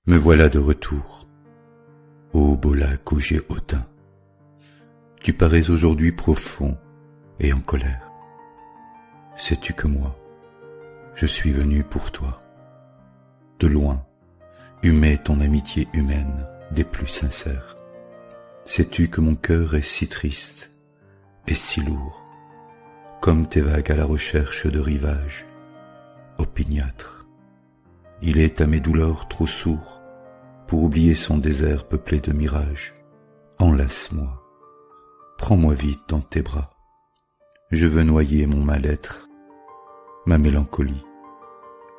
Me voilà de retour, ô beau lac aux jets hautains. Tu parais aujourd'hui profond et en colère. Sais-tu que moi, je suis venu pour toi, de loin, humer ton amitié humaine des plus sincères. Sais-tu que mon cœur est si triste et si lourd, comme tes vagues à la recherche de rivages, opiniâtres. Il est à mes douleurs trop sourd pour oublier son désert peuplé de mirages. Enlace-moi, prends-moi vite dans tes bras. Je veux noyer mon mal-être, ma mélancolie,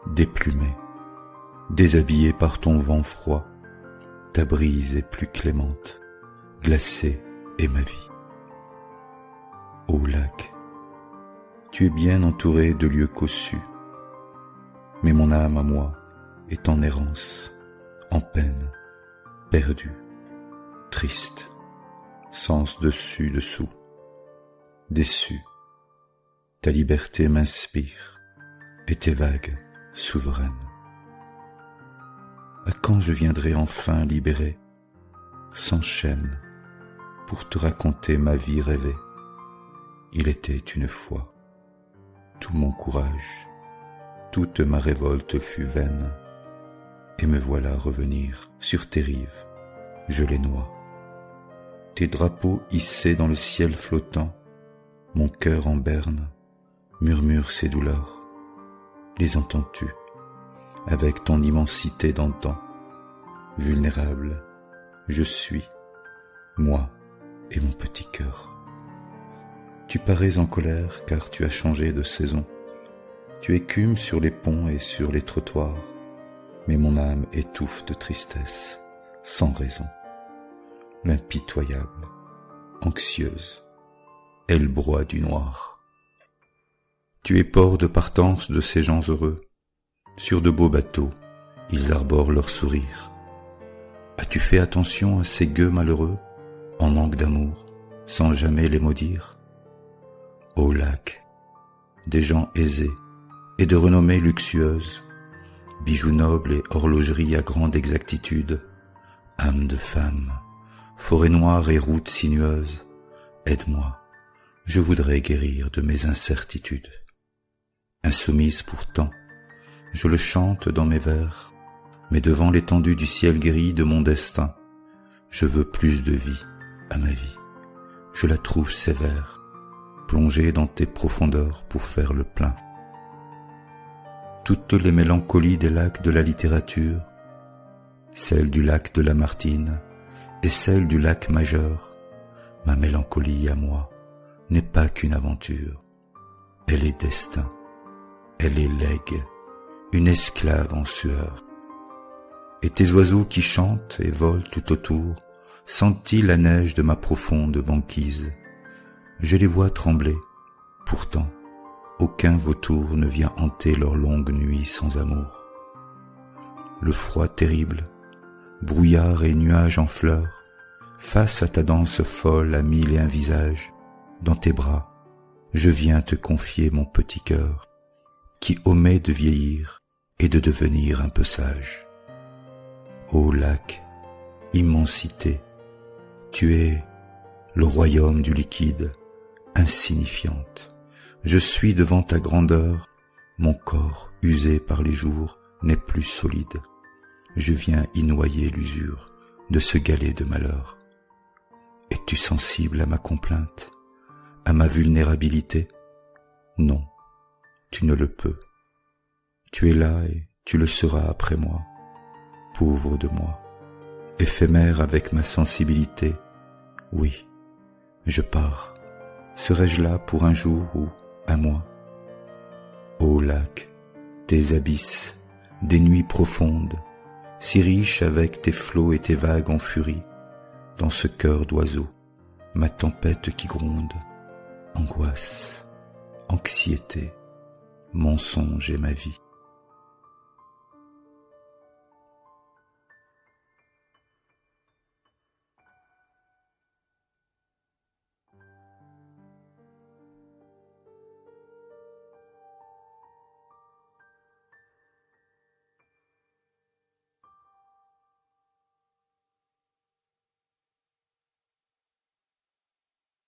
déplumée, déshabillée par ton vent froid. Ta brise est plus clémente, glacée est ma vie. Ô lac, tu es bien entouré de lieux cossus, mais mon âme à moi est en errance, en peine, perdue, triste, sens dessus dessous, déçu. Ta liberté m'inspire et tes vagues souveraines. À quand je viendrai enfin libéré, sans chaîne, pour te raconter ma vie rêvée? Il était une fois tout mon courage, toute ma révolte fut vaine, et me voilà revenir sur tes rives, je les noie. Tes drapeaux hissés dans le ciel flottant, mon cœur en berne murmure ses douleurs. Les entends-tu, avec ton immensité d'antan? Vulnérable, je suis, moi et mon petit cœur. Tu parais en colère car tu as changé de saison. Tu écumes sur les ponts et sur les trottoirs, mais mon âme étouffe de tristesse, sans raison. L'impitoyable, anxieuse, elle broie du noir. Tu es port de partance de ces gens heureux. Sur de beaux bateaux, ils arborent leur sourire. As-tu fait attention à ces gueux malheureux, en manque d'amour, sans jamais les maudire? Ô lac, des gens aisés et de renommée luxueuse, bijoux nobles et horlogerie à grande exactitude, âme de femme, forêt noire et route sinueuse, aide-moi, je voudrais guérir de mes incertitudes. Insoumise pourtant, je le chante dans mes vers, mais devant l'étendue du ciel gris de mon destin, je veux plus de vie à ma vie. Je la trouve sévère, plongée dans tes profondeurs pour faire le plein. Toutes les mélancolies des lacs de la littérature, celle du lac de Lamartine et celle du lac majeur, ma mélancolie à moi n'est pas qu'une aventure, elle est destin, elle est legs, une esclave en sueur. Et tes oiseaux qui chantent et volent tout autour, sentent-ils la neige de ma profonde banquise? Je les vois trembler, pourtant aucun vautour ne vient hanter leur longue nuit sans amour. Le froid terrible, brouillard et nuages en fleurs, face à ta danse folle à mille et un visages, dans tes bras, je viens te confier mon petit cœur, qui omet de vieillir et de devenir un peu sage. Ô lac, immensité, tu es le royaume du liquide, insignifiante. Je suis devant ta grandeur, mon corps usé par les jours n'est plus solide. Je viens y noyer l'usure de ce galet de malheur. Es-tu sensible à ma complainte, à ma vulnérabilité? Non, tu ne le peux. Tu es là et tu le seras après moi. Pauvre de moi, éphémère avec ma sensibilité, oui, je pars. Serai-je là pour un jour ou un mois? Ô lac, tes abysses, des nuits profondes, si riches avec tes flots et tes vagues en furie, dans ce cœur d'oiseau, ma tempête qui gronde, angoisse, anxiété, mensonge et ma vie.